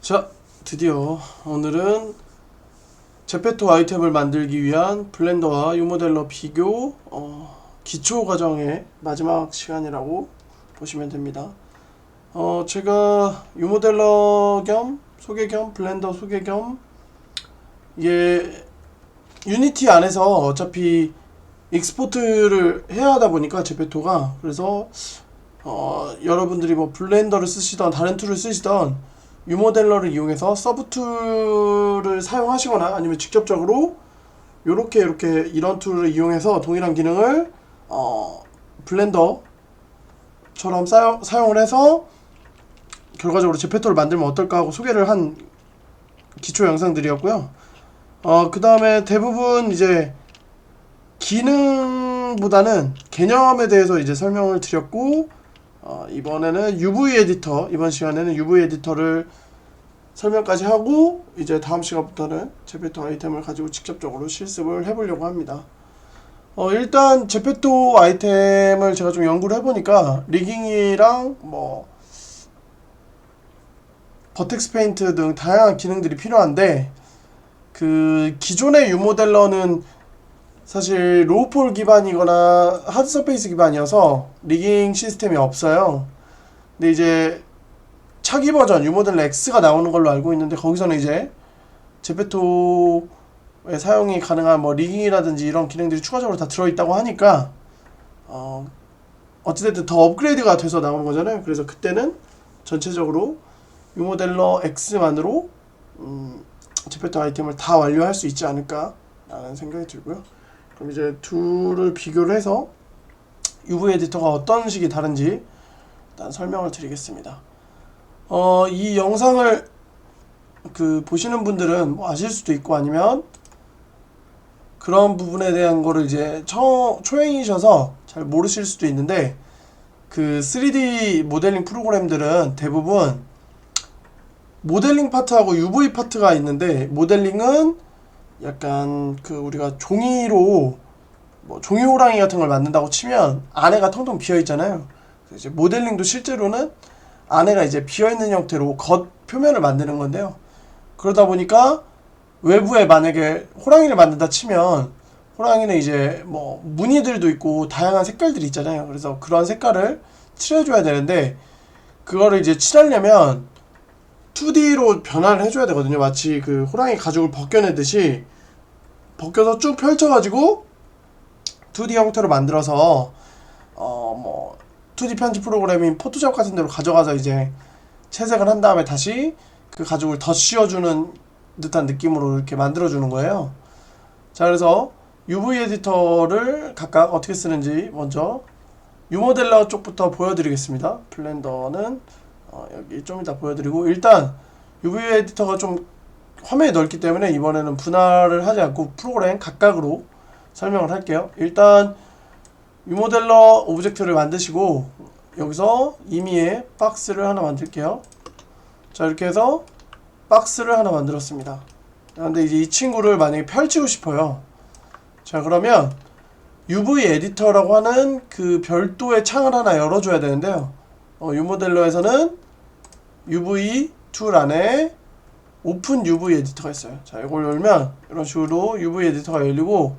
자, 드디어 오늘은 제페토 아이템을 만들기 위한 블렌더와 유모델러 비교 기초 과정의 마지막 시간이라고 보시면 됩니다. 제가 유모델러 겸 소개 겸 블렌더 소개 겸 이게 유니티 안에서 어차피 익스포트를 해야 하다 보니까 제페토가 그래서 여러분들이 뭐 블렌더를 쓰시던 다른 툴을 쓰시던 유모델러를 이용해서 서브 툴을 사용하시거나 아니면 직접적으로 요렇게 이런 툴을 이용해서 동일한 기능을 블렌더처럼 사용을 해서 결과적으로 제페토를 만들면 어떨까 하고 소개를 한 기초 영상들이었고요. 그 다음에 대부분 이제 기능보다는 개념에 대해서 이제 설명을 드렸고, 이번에는 UV 에디터, 이번 시간에는 UV 에디터를 설명까지 하고, 이제 다음 시간부터는 제페토 아이템을 가지고 직접적으로 실습을 해보려고 합니다. 일단 제페토 아이템을 제가 좀 연구를 해보니까 리깅이랑 뭐 버텍스 페인트 등 다양한 기능들이 필요한데, 그 기존의 유모델러는 사실 로우폴 기반이거나 하드 서페이스 기반이어서 리깅 시스템이 없어요. 근데 이제 차기 버전 유모델러 X가 나오는 걸로 알고 있는데, 거기서는 이제 제페토에 사용이 가능한 뭐 리깅이라든지 이런 기능들이 추가적으로 다 들어있다고 하니까 어찌됐든 더 업그레이드가 돼서 나오는 거잖아요. 그래서 그때는 전체적으로 유모델러 X만으로 제페토 아이템을 다 완료할 수 있지 않을까 라는 생각이 들고요. 그럼 이제 둘을 비교를 해서 UV 에디터가 어떤 식이 다른지 일단 설명을 드리겠습니다. 이 영상을 보시는 분들은 뭐 아실 수도 있고, 아니면 그런 부분에 대한 거를 이제 초행이셔서 잘 모르실 수도 있는데, 그 3D 모델링 프로그램들은 대부분 모델링 파트하고 UV 파트가 있는데, 모델링은 약간 우리가 종이로 뭐 종이 호랑이 같은 걸 만든다고 치면 안에가 텅텅 비어 있잖아요. 이제 모델링도 실제로는 안에가 이제 비어 있는 형태로 겉 표면을 만드는 건데요. 그러다 보니까 외부에 만약에 호랑이를 만든다 치면 호랑이는 이제 뭐 무늬들도 있고 다양한 색깔들이 있잖아요. 그래서 그런 색깔을 칠해줘야 되는데, 그거를 이제 칠하려면 2D로 변화를 해줘야 되거든요. 마치 그 호랑이 가죽을 벗겨내듯이 벗겨서 쭉 펼쳐가지고 2D 형태로 만들어서 뭐 2D 편집 프로그램인 포토샵 같은 데로 가져가서 이제 채색을 한 다음에 다시 그 가죽을 더 씌워주는 듯한 느낌으로 이렇게 만들어주는 거예요. 자, 그래서 UV 에디터를 각각 어떻게 쓰는지 먼저 유모델러 쪽부터 보여드리겠습니다. 블렌더는 여기 좀 이따 보여드리고, 일단 UV 에디터가 좀 화면이 넓기 때문에 이번에는 분할을 하지 않고 프로그램 각각으로 설명을 할게요. 일단 유모델러 오브젝트를 만드시고, 여기서 임의의 박스를 하나 만들게요. 자, 이렇게 해서 박스를 하나 만들었습니다. 근데 이제 이 친구를 만약에 펼치고 싶어요. 자, 그러면 UV 에디터라고 하는 그 별도의 창을 하나 열어줘야 되는데요. 유모델러에서는 UV 툴 안에 오픈 UV 에디터가 있어요. 자, 이걸 열면 이런 식으로 UV 에디터가 열리고,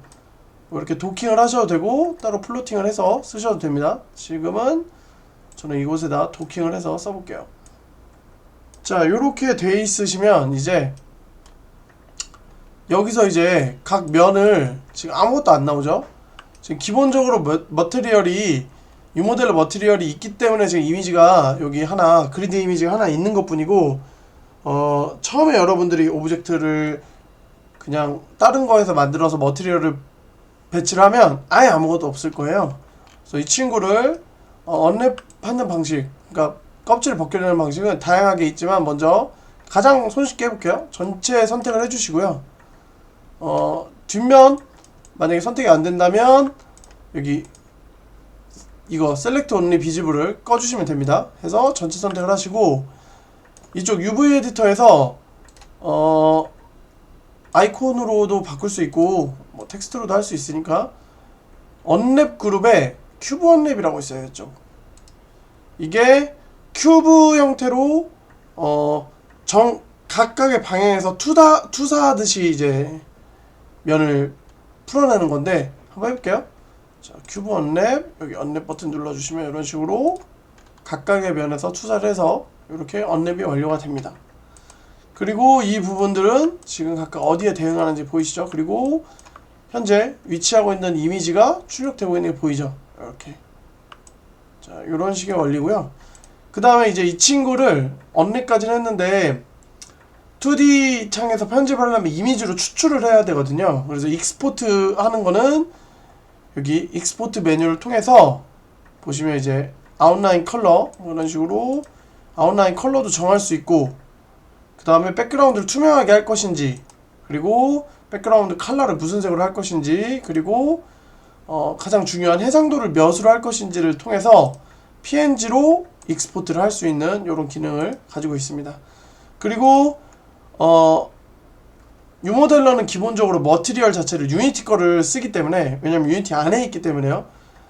이렇게 도킹을 하셔도 되고 따로 플로팅을 해서 쓰셔도 됩니다. 지금은 저는 이곳에다 도킹을 해서 써볼게요. 자, 이렇게 돼 있으시면 이제 여기서 이제 각 면을, 지금 아무것도 안 나오죠? 지금 기본적으로 머티리얼이 유모델러 머티리얼이 있기 때문에 지금 이미지가 여기 하나, 그리드 이미지가 하나 있는 것 뿐이고, 처음에 여러분들이 오브젝트를 그냥 다른 거에서 만들어서 머티리얼을 배치를 하면 아예 아무것도 없을 거예요. 그래서 이 친구를 언랩하는 방식, 그러니까 껍질을 벗겨내는 방식은 다양하게 있지만, 먼저 가장 손쉽게 해볼게요. 전체 선택을 해주시고요. 뒷면 만약에 선택이 안 된다면 여기 이거 셀렉트 온리 비지블을 꺼주시면 됩니다. 해서 전체 선택을 하시고, 이쪽 UV 에디터에서 아이콘으로도 바꿀 수 있고 뭐 텍스트로도 할 수 있으니까 언랩 그룹에 큐브 언랩이라고 있어요. 이쪽 이게 큐브 형태로 각각의 방향에서 투사하듯이 이제 면을 풀어내는 건데 한번 해볼게요. 자, 큐브 언랩, 여기 언랩 버튼 눌러주시면 이런 식으로 각각의 면에서 투사를 해서 이렇게 언랩이 완료가 됩니다. 그리고 이 부분들은 지금 각각 어디에 대응하는지 보이시죠? 그리고 현재 위치하고 있는 이미지가 출력되고 있는 게 보이죠? 이렇게. 자, 이런 식의 원리고요. 그 다음에 이제 이 친구를 언랩까지는 했는데 2D 창에서 편집을 하려면 이미지로 추출을 해야 되거든요. 그래서 익스포트 하는 거는 여기 익스포트 메뉴를 통해서 보시면 이제 아웃라인 컬러 이런 식으로 아웃라인 컬러도 정할 수 있고, 그 다음에 백그라운드를 투명하게 할 것인지, 그리고 백그라운드 컬러를 무슨 색으로 할 것인지, 그리고 가장 중요한 해상도를 몇으로 할 것인지를 통해서 PNG로 익스포트를 할 수 있는 이런 기능을 가지고 있습니다. 그리고 유모델러는 기본적으로 머티리얼 자체를 유니티 거를 쓰기 때문에, 왜냐면 유니티 안에 있기 때문에요.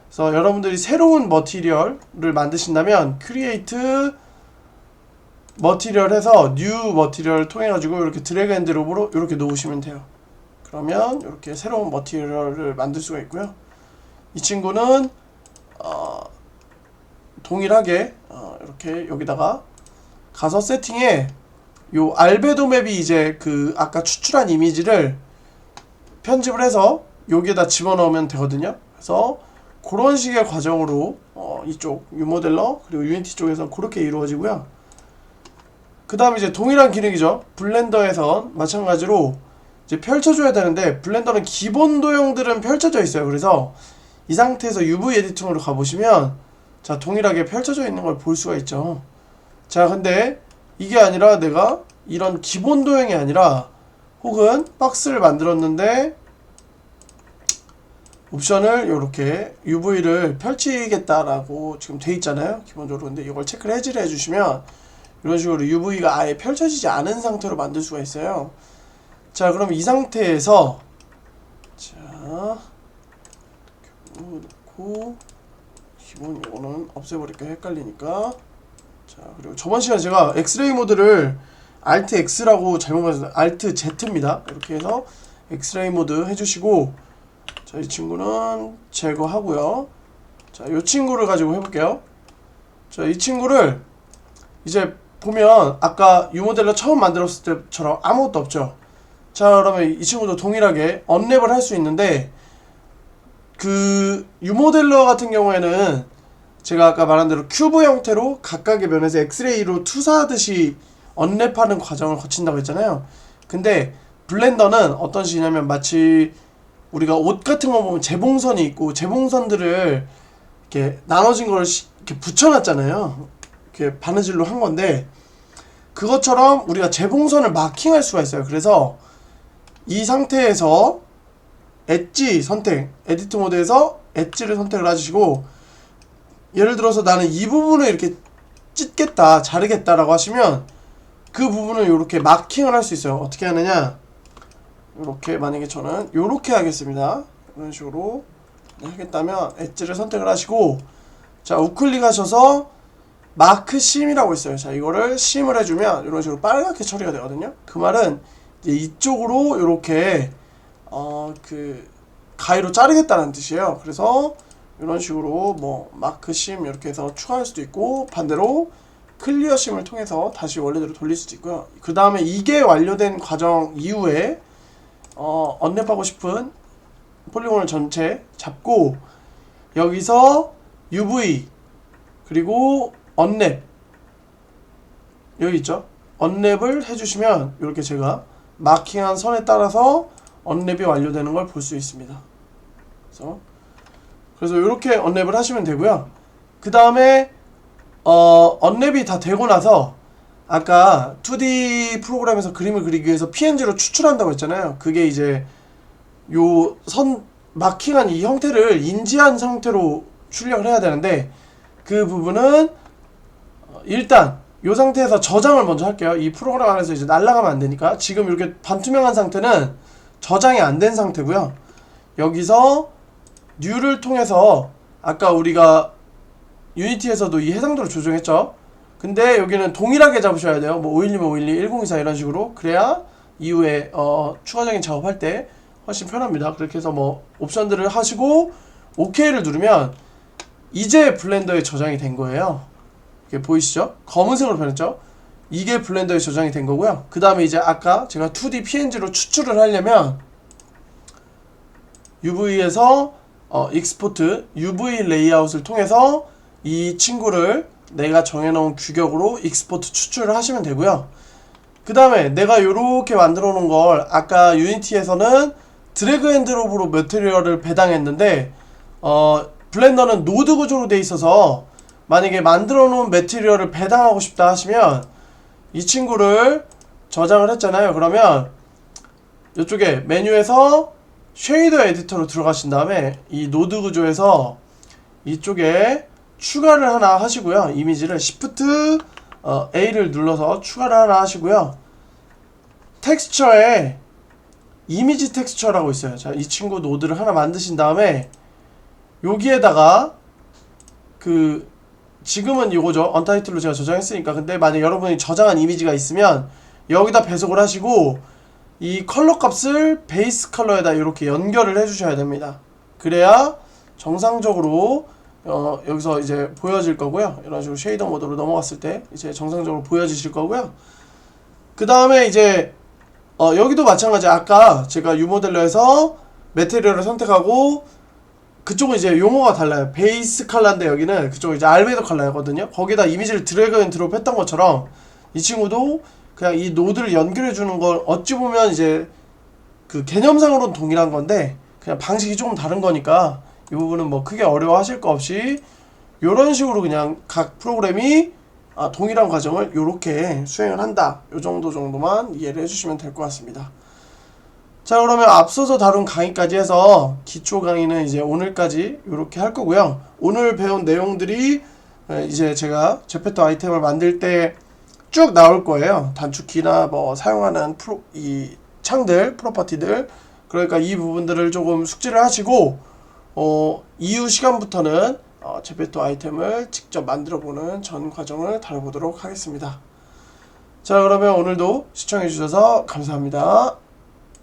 그래서 여러분들이 새로운 머티리얼을 만드신다면 크리에이트 머티리얼 해서 뉴 머티리얼을 통해 가지고 이렇게 드래그 앤 드롭으로 이렇게 놓으시면 돼요. 그러면 이렇게 새로운 머티리얼을 만들 수가 있고요. 이 친구는 동일하게 이렇게 여기다가 가서 세팅에 요 알베도 맵이 이제 그 아까 추출한 이미지를 편집을 해서 여기에다 집어넣으면 되거든요. 그래서 그런 식의 과정으로 이쪽 유모델러 그리고 유니티 쪽에서 그렇게 이루어지고요. 그 다음에 이제 동일한 기능이죠. 블렌더에선 마찬가지로 이제 펼쳐줘야 되는데, 블렌더는 기본 도형들은 펼쳐져 있어요. 그래서 이 상태에서 UV 에디팅으로 가보시면 자, 동일하게 펼쳐져 있는 걸 볼 수가 있죠. 자, 근데 이게 아니라 내가 이런 기본 도형이 아니라 혹은 박스를 만들었는데 옵션을 이렇게 UV를 펼치겠다라고 지금 돼 있잖아요, 기본적으로. 근데 이걸 체크를 해지를 해주시면 이런 식으로 UV가 아예 펼쳐지지 않은 상태로 만들 수가 있어요. 자, 그럼 이 상태에서 자, 놓고 기본 이거는 없애버릴까 헷갈리니까. 자, 그리고 저번 시간에 제가 엑스레이 모드를 Alt X라고 잘못 말했어요. Alt Z입니다. 이렇게 해서 엑스레이 모드 해주시고, 자, 이 친구는 제거하고요. 자, 이 친구를 가지고 해볼게요. 자, 이 친구를 이제 보면 아까 유모델러 처음 만들었을 때처럼 아무것도 없죠. 자, 그러면 이 친구도 동일하게 언랩을 할 수 있는데, 그 유모델러 같은 경우에는 제가 아까 말한 대로 큐브 형태로 각각의 면에서 엑스레이로 투사하듯이 언랩하는 과정을 거친다고 했잖아요. 근데 블렌더는 어떤 식이냐면 마치 우리가 옷 같은 거 보면 재봉선이 있고 재봉선들을 이렇게 나눠진 걸 이렇게 붙여놨잖아요. 이렇게 바느질로 한 건데, 그것처럼 우리가 재봉선을 마킹할 수가 있어요. 그래서 이 상태에서 엣지 선택, 에디트 모드에서 엣지를 선택을 해주시고, 예를 들어서 나는 이 부분을 이렇게 찢겠다, 자르겠다라고 하시면 그 부분을 이렇게 마킹을 할 수 있어요. 어떻게 하느냐, 이렇게 만약에 저는 이렇게 하겠습니다. 이런 식으로 하겠다면 엣지를 선택을 하시고, 자, 우클릭 하셔서 마크 심이라고 있어요. 자, 이거를 심을 해주면 이런 식으로 빨갛게 처리가 되거든요. 그 말은 이제 이쪽으로 이렇게 그 가위로 자르겠다는 뜻이에요. 그래서 이런 식으로 뭐 마크 심 이렇게 해서 추가할 수도 있고, 반대로 클리어 심을 통해서 다시 원래대로 돌릴 수도 있고요. 그 다음에 이게 완료된 과정 이후에 언랩하고 싶은 폴리곤을 전체 잡고 여기서 UV 그리고 언랩 여기 있죠. 언랩을 해주시면 이렇게 제가 마킹한 선에 따라서 언랩이 완료되는 걸 볼 수 있습니다. 그래서 이렇게 언랩을 하시면 되고요. 그 다음에 언랩이 다 되고 나서 아까 2D 프로그램에서 그림을 그리기 위해서 PNG로 추출한다고 했잖아요. 그게 이제 요 선 마킹한 이 형태를 인지한 상태로 출력을 해야 되는데, 그 부분은 일단 이 상태에서 저장을 먼저 할게요. 이 프로그램 안에서 이제 날아가면 안 되니까. 지금 이렇게 반투명한 상태는 저장이 안 된 상태고요. 여기서 뉴를 통해서 아까 우리가 유니티에서도 이 해상도를 조정했죠. 근데 여기는 동일하게 잡으셔야 돼요. 뭐 512면 512, 1024 이런 식으로. 그래야 이후에 추가적인 작업할 때 훨씬 편합니다. 그렇게 해서 뭐 옵션들을 하시고 OK를 누르면 이제 블렌더에 저장이 된 거예요. 이게 보이시죠? 검은색으로 변했죠? 이게 블렌더에 저장이 된 거고요. 그 다음에 이제 아까 제가 2D PNG로 추출을 하려면 UV에서 익스포트 UV 레이아웃을 통해서 이 친구를 내가 정해놓은 규격으로 익스포트 추출을 하시면 되고요. 그 다음에 내가 요렇게 만들어 놓은 걸 아까 유니티에서는 드래그 앤 드롭으로 매트리얼을 배당했는데 블렌더는 노드 구조로 돼 있어서 만약에 만들어 놓은 매트리얼을 배당하고 싶다 하시면 이 친구를 저장을 했잖아요. 그러면 이쪽에 메뉴에서 쉐이더 에디터로 들어가신 다음에 이 노드 구조에서 이쪽에 추가를 하나 하시고요. 이미지를 Shift A를 눌러서 추가를 하나 하시고요. 텍스처에 이미지 텍스처라고 있어요. 자, 이 친구 노드를 하나 만드신 다음에 여기에다가 지금은 이거죠. 언타이틀로 제가 저장했으니까. 근데 만약 여러분이 저장한 이미지가 있으면 여기다 배속을 하시고 이 컬러 값을 베이스 컬러에다 이렇게 연결을 해주셔야 됩니다. 그래야 정상적으로 여기서 이제 보여질 거고요. 이런 식으로 쉐이더 모드로 넘어갔을 때 이제 정상적으로 보여지실 거고요. 그 다음에 이제 여기도 마찬가지. 아까 제가 유모델러에서 매테리얼을 선택하고 그쪽은 이제 용어가 달라요. 베이스 컬러인데 여기는 그쪽은 이제 알베도 컬러거든요. 거기다 이미지를 드래그 앤 드롭 했던 것처럼 이 친구도 그냥 이 노드를 연결해 주는 걸 어찌 보면 이제 그 개념상으로는 동일한 건데 그냥 방식이 조금 다른 거니까 이 부분은 뭐 크게 어려워하실 거 없이 요런 식으로 그냥 각 프로그램이 동일한 과정을 요렇게 수행을 한다. 요 정도만 이해를 해주시면 될 것 같습니다. 자, 그러면 앞서서 다룬 강의까지 해서 기초 강의는 이제 오늘까지 이렇게 할 거고요. 오늘 배운 내용들이 이제 제가 제페토 아이템을 만들 때 쭉 나올 거예요. 단축키나 뭐 사용하는 이 창들, 프로퍼티들. 그러니까 이 부분들을 조금 숙지를 하시고 이후 시간부터는 제페토 아이템을 직접 만들어 보는 전 과정을 다뤄보도록 하겠습니다. 자, 그러면 오늘도 시청해 주셔서 감사합니다.